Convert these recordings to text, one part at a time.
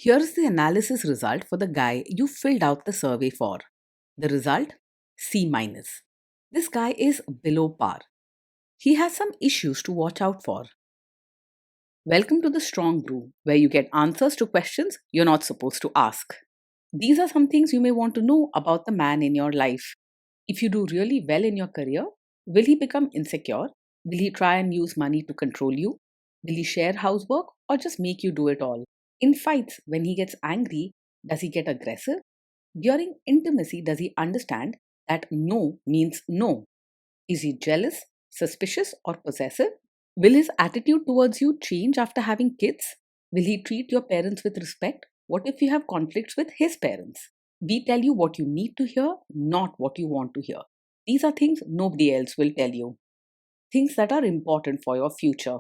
Here's the analysis result for the guy you filled out the survey for. The result? C minus. This guy is below par. He has some issues to watch out for. Welcome to the Strong Brew, where you get answers to questions you're not supposed to ask. These are some things you may want to know about the man in your life. If you do really well in your career, will he become insecure? Will he try and use money to control you? Will he share housework or just make you do it all? In fights, when he gets angry, does he get aggressive? During intimacy, does he understand that no means no? Is he jealous, suspicious, or possessive? Will his attitude towards you change after having kids? Will he treat your parents with respect? What if you have conflicts with his parents? We tell you what you need to hear, not what you want to hear. These are things nobody else will tell you. Things that are important for your future.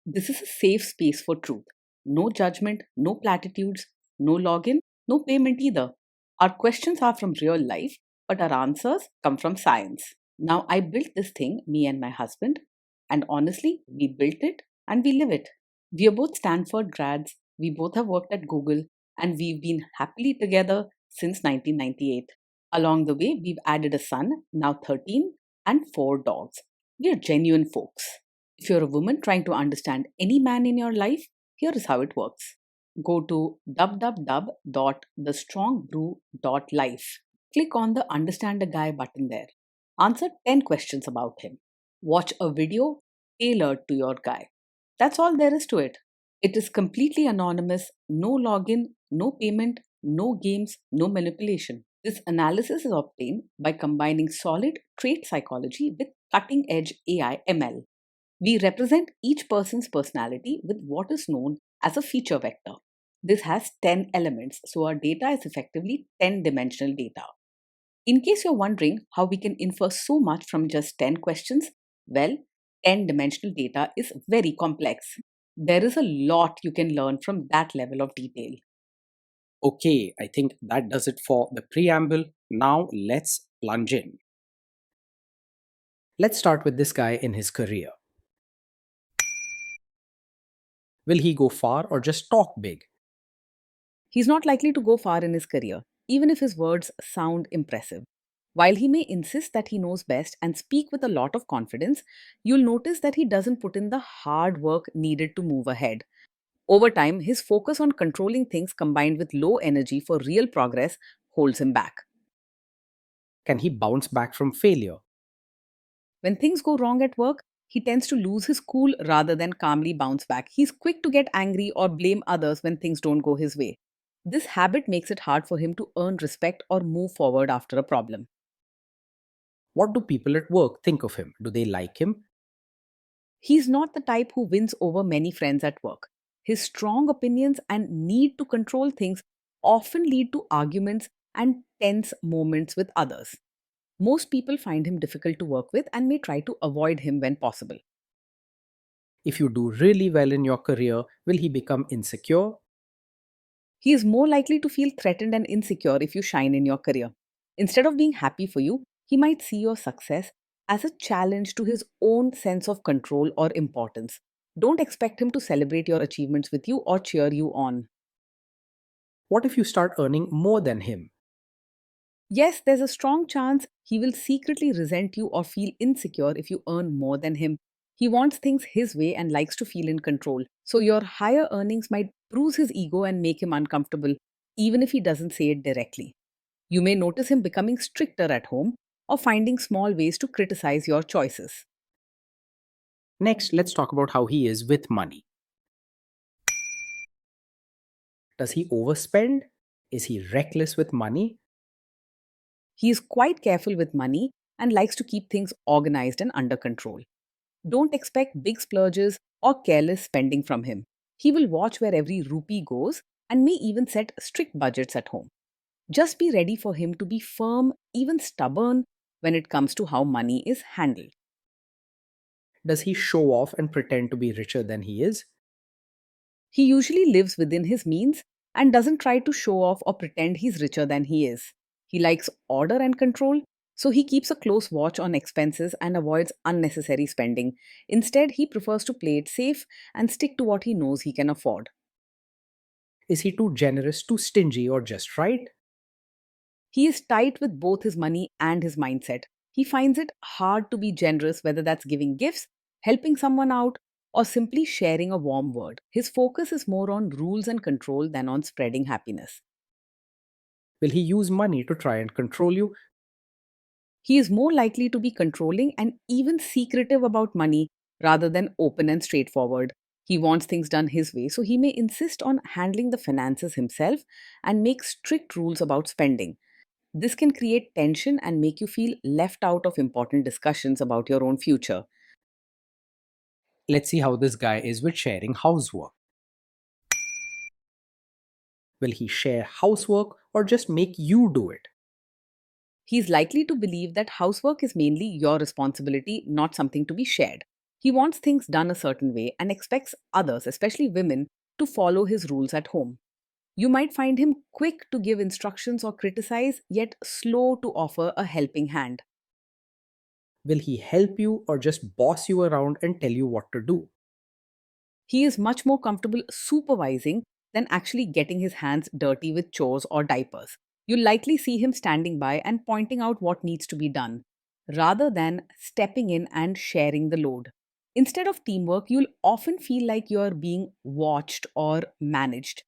This is a safe space for truth. No judgment, no platitudes, no login, no payment either. Our questions are from real life, but our answers come from science. Now, I built this thing, me and my husband, and honestly, we built it and we live it. We are both Stanford grads, we both have worked at Google, and we've been happily together since 1998. Along the way, we've added a son, now 13, and 4 dogs. We are genuine folks. If you're a woman trying to understand any man in your life, here is how it works. Go to www.thestrongbrew.life. Click on the Understand a Guy button there. Answer 10 questions about him. Watch a video tailored to your guy. That's all there is to it. It is completely anonymous, no login, no payment, no games, no manipulation. This analysis is obtained by combining solid trait psychology with cutting edge AI ML. We represent each person's personality with what is known as a feature vector. This has 10 elements, so our data is effectively 10-dimensional data. In case you're wondering how we can infer so much from just 10 questions, well, 10-dimensional data is very complex. There is a lot you can learn from that level of detail. Okay, I think that does it for the preamble. Now let's plunge in. Let's start with this guy in his career. Will he go far or just talk big? He's not likely to go far in his career, even if his words sound impressive. While he may insist that he knows best and speak with a lot of confidence, you'll notice that he doesn't put in the hard work needed to move ahead. Over time, his focus on controlling things combined with low energy for real progress holds him back. Can he bounce back from failure? When things go wrong at work, he tends to lose his cool rather than calmly bounce back. He's quick to get angry or blame others when things don't go his way. This habit makes it hard for him to earn respect or move forward after a problem. What do people at work think of him? Do they like him? He's not the type who wins over many friends at work. His strong opinions and need to control things often lead to arguments and tense moments with others. Most people find him difficult to work with and may try to avoid him when possible. If you do really well in your career, will he become insecure? He is more likely to feel threatened and insecure if you shine in your career. Instead of being happy for you, he might see your success as a challenge to his own sense of control or importance. Don't expect him to celebrate your achievements with you or cheer you on. What if you start earning more than him? Yes, there's a strong chance he will secretly resent you or feel insecure if you earn more than him. He wants things his way and likes to feel in control. So your higher earnings might bruise his ego and make him uncomfortable, even if he doesn't say it directly. You may notice him becoming stricter at home or finding small ways to criticize your choices. Next, let's talk about how he is with money. Does he overspend? Is he reckless with money? He is quite careful with money and likes to keep things organized and under control. Don't expect big splurges or careless spending from him. He will watch where every rupee goes and may even set strict budgets at home. Just be ready for him to be firm, even stubborn, when it comes to how money is handled. Does he show off and pretend to be richer than he is? He usually lives within his means and doesn't try to show off or pretend he's richer than he is. He likes order and control, so he keeps a close watch on expenses and avoids unnecessary spending. Instead, he prefers to play it safe and stick to what he knows he can afford. Is he too generous, too stingy, or just right? He is tight with both his money and his mindset. He finds it hard to be generous, whether that's giving gifts, helping someone out, or simply sharing a warm word. His focus is more on rules and control than on spreading happiness. Will he use money to try and control you? He is more likely to be controlling and even secretive about money rather than open and straightforward. He wants things done his way, so he may insist on handling the finances himself and make strict rules about spending. This can create tension and make you feel left out of important discussions about your own future. Let's see how this guy is with sharing housework. Will he share housework or just make you do it? He's likely to believe that housework is mainly your responsibility, not something to be shared. He wants things done a certain way and expects others, especially women, to follow his rules at home. You might find him quick to give instructions or criticize, yet slow to offer a helping hand. Will he help you or just boss you around and tell you what to do? He is much more comfortable supervising than actually getting his hands dirty with chores or diapers. You'll likely see him standing by and pointing out what needs to be done, rather than stepping in and sharing the load. Instead of teamwork, you'll often feel like you're being watched or managed.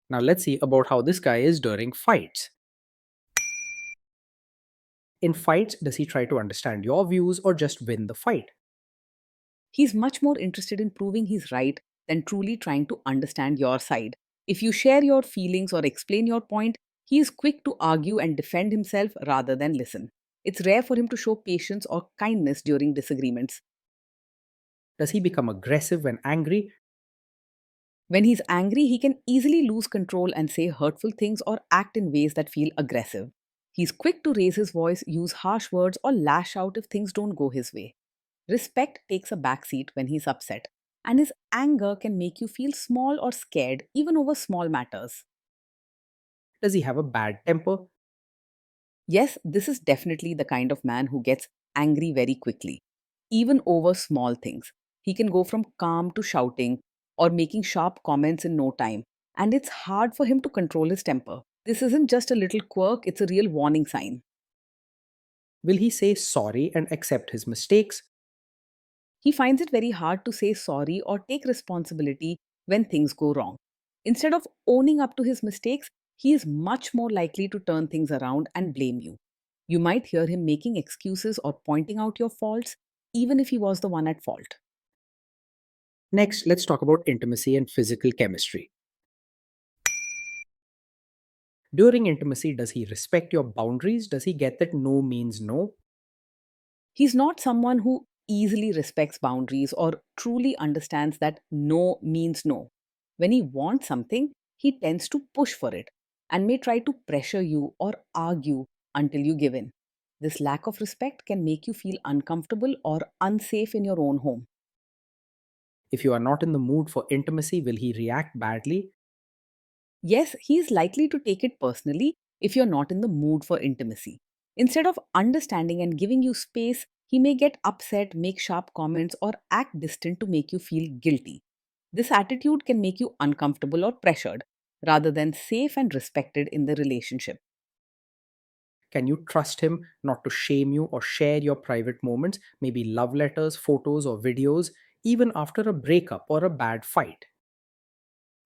Now let's see about how this guy is during fights. In fights, does he try to understand your views or just win the fight? He's much more interested in proving he's right than truly trying to understand your side. If you share your feelings or explain your point, he is quick to argue and defend himself rather than listen. It's rare for him to show patience or kindness during disagreements. Does he become aggressive when angry? When he's angry, he can easily lose control and say hurtful things or act in ways that feel aggressive. He's quick to raise his voice, use harsh words, or lash out if things don't go his way. Respect takes a backseat when he's upset, and his anger can make you feel small or scared even over small matters. Does he have a bad temper? Yes, this is definitely the kind of man who gets angry very quickly, even over small things. He can go from calm to shouting or making sharp comments in no time, and it's hard for him to control his temper. This isn't just a little quirk, it's a real warning sign. Will he say sorry and accept his mistakes? He finds it very hard to say sorry or take responsibility when things go wrong. Instead of owning up to his mistakes, he is much more likely to turn things around and blame you. You might hear him making excuses or pointing out your faults, even if he was the one at fault. Next, let's talk about intimacy and physical chemistry. During intimacy, does he respect your boundaries? Does he get that no means no? He's not someone who easily respects boundaries or truly understands that no means no. When he wants something, he tends to push for it and may try to pressure you or argue until you give in. This lack of respect can make you feel uncomfortable or unsafe in your own home. If you are not in the mood for intimacy, will he react badly? Yes, he is likely to take it personally if you're not in the mood for intimacy. Instead of understanding and giving you space, he may get upset, make sharp comments, or act distant to make you feel guilty. This attitude can make you uncomfortable or pressured, rather than safe and respected in the relationship. Can you trust him not to shame you or share your private moments, maybe love letters, photos, or videos, even after a breakup or a bad fight?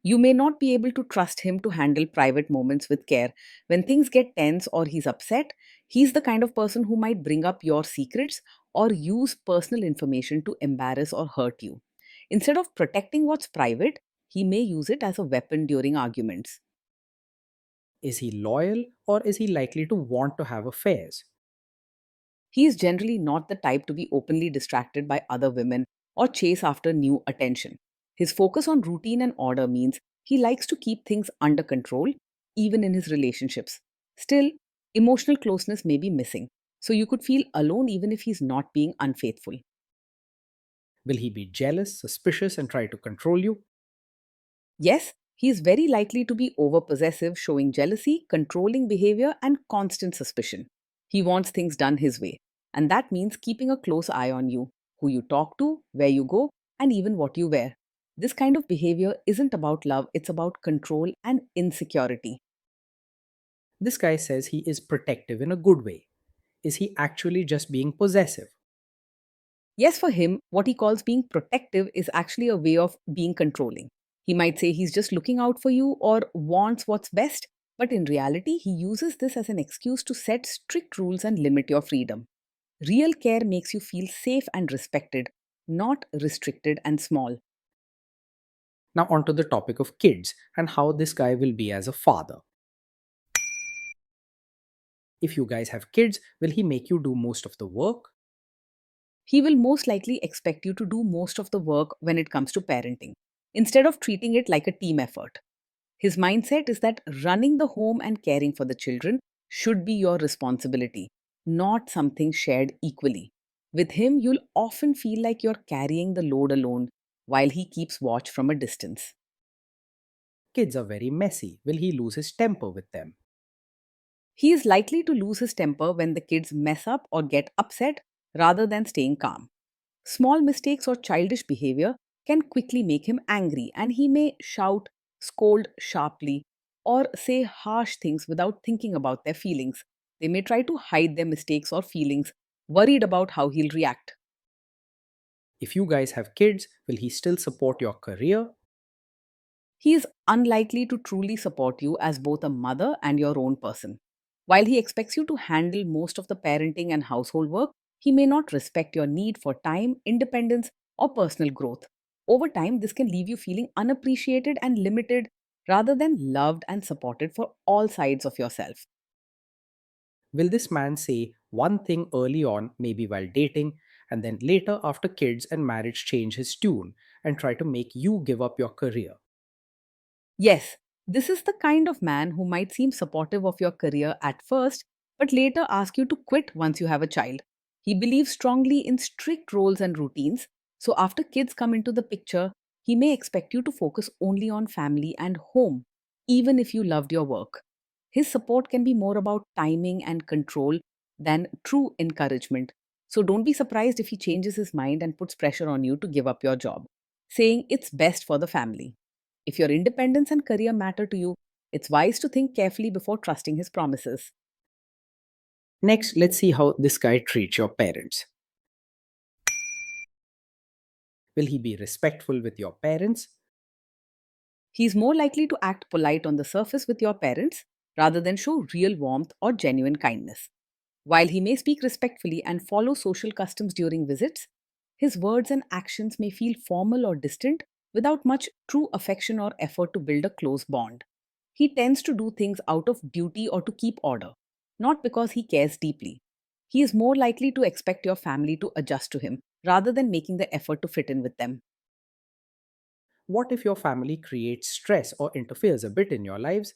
You may not be able to trust him to handle private moments with care. When things get tense or he's upset, he's the kind of person who might bring up your secrets or use personal information to embarrass or hurt you. Instead of protecting what's private, he may use it as a weapon during arguments. Is he loyal or is he likely to want to have affairs? He is generally not the type to be openly distracted by other women or chase after new attention. His focus on routine and order means he likes to keep things under control, even in his relationships. Still, emotional closeness may be missing, so you could feel alone even if he's not being unfaithful. Will he be jealous, suspicious, and try to control you? Yes, he is very likely to be overpossessive, showing jealousy, controlling behavior, and constant suspicion. He wants things done his way, and that means keeping a close eye on you, who you talk to, where you go, and even what you wear. This kind of behavior isn't about love, it's about control and insecurity. This guy says he is protective in a good way. Is he actually just being possessive? Yes, for him, what he calls being protective is actually a way of being controlling. He might say he's just looking out for you or wants what's best, but in reality, he uses this as an excuse to set strict rules and limit your freedom. Real care makes you feel safe and respected, not restricted and small. Now, onto the topic of kids and how this guy will be as a father. If you guys have kids, will he make you do most of the work? He will most likely expect you to do most of the work when it comes to parenting, instead of treating it like a team effort. His mindset is that running the home and caring for the children should be your responsibility, not something shared equally. With him, you'll often feel like you're carrying the load alone while he keeps watch from a distance. Kids are very messy. Will he lose his temper with them? He is likely to lose his temper when the kids mess up or get upset rather than staying calm. Small mistakes or childish behavior can quickly make him angry, and he may shout, scold sharply, or say harsh things without thinking about their feelings. They may try to hide their mistakes or feelings, worried about how he'll react. If you guys have kids, will he still support your career? He is unlikely to truly support you as both a mother and your own person. While he expects you to handle most of the parenting and household work, he may not respect your need for time, independence, or personal growth. Over time, this can leave you feeling unappreciated and limited rather than loved and supported for all sides of yourself. Will this man say one thing early on, maybe while dating, and then later after kids and marriage change his tune and try to make you give up your career? Yes, this is the kind of man who might seem supportive of your career at first, but later ask you to quit once you have a child. He believes strongly in strict roles and routines, so after kids come into the picture, he may expect you to focus only on family and home, even if you loved your work. His support can be more about timing and control than true encouragement. So don't be surprised if he changes his mind and puts pressure on you to give up your job, saying it's best for the family. If your independence and career matter to you, it's wise to think carefully before trusting his promises. Next, let's see how this guy treats your parents. Will he be respectful with your parents? He's more likely to act polite on the surface with your parents rather than show real warmth or genuine kindness. While he may speak respectfully and follow social customs during visits, his words and actions may feel formal or distant without much true affection or effort to build a close bond. He tends to do things out of duty or to keep order, not because he cares deeply. He is more likely to expect your family to adjust to him rather than making the effort to fit in with them. What if your family creates stress or interferes a bit in your lives?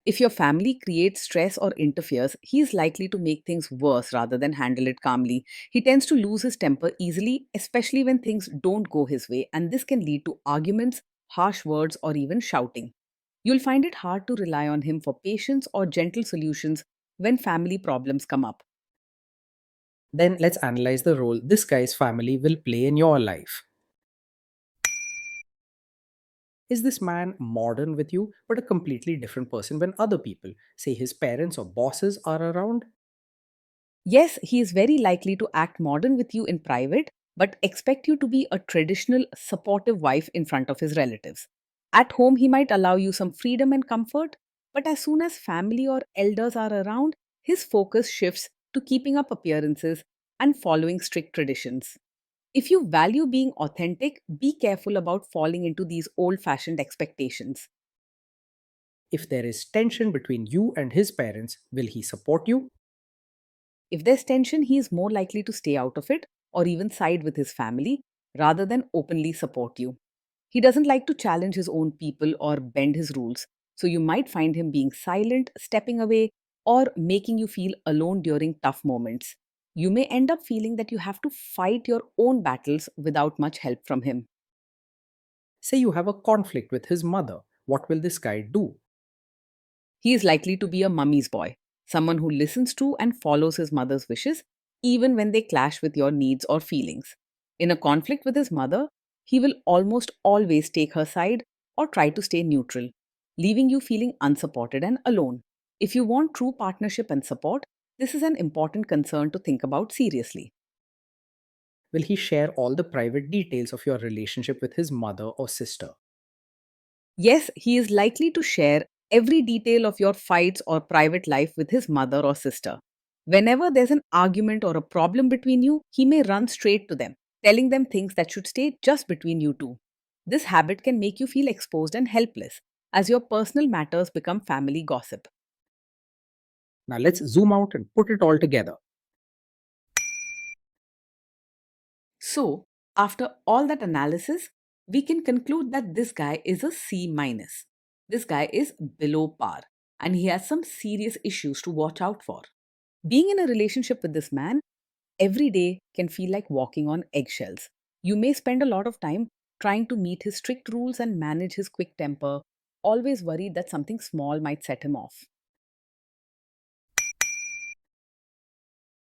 If your family creates stress or interferes, he is likely to make things worse rather than handle it calmly. He tends to lose his temper easily, especially when things don't go his way, and this can lead to arguments, harsh words, or even shouting. You'll find it hard to rely on him for patience or gentle solutions when family problems come up. Then let's analyze the role this guy's family will play in your life. Is this man modern with you, but a completely different person when other people, say his parents or bosses, are around? Yes, he is very likely to act modern with you in private, but expect you to be a traditional, supportive wife in front of his relatives. At home, he might allow you some freedom and comfort, but as soon as family or elders are around, his focus shifts to keeping up appearances and following strict traditions. If you value being authentic, be careful about falling into these old fashioned expectations. If there is tension between you and his parents, will he support you? If there's tension, he is more likely to stay out of it or even side with his family rather than openly support you. He doesn't like to challenge his own people or bend his rules, so you might find him being silent, stepping away, or making you feel alone during tough moments. You may end up feeling that you have to fight your own battles without much help from him. Say you have a conflict with his mother. What will this guy do? He is likely to be a mummy's boy, someone who listens to and follows his mother's wishes, even when they clash with your needs or feelings. In a conflict with his mother, He will almost always take her side or try to stay neutral, leaving you feeling unsupported and alone. If you want true partnership and support, this is an important concern to think about seriously. Will he share all the private details of your relationship with his mother or sister? Yes, he is likely to share every detail of your fights or private life with his mother or sister. Whenever there's an argument or a problem between you, he may run straight to them, telling them things that should stay just between you two. This habit can make you feel exposed and helpless, as your personal matters become family gossip. Now let's zoom out and put it all together. So, after all that analysis, we can conclude that this guy is a C minus. This guy is below par and he has some serious issues to watch out for. Being in a relationship with this man every day can feel like walking on eggshells. You may spend a lot of time trying to meet his strict rules and manage his quick temper, always worried that something small might set him off.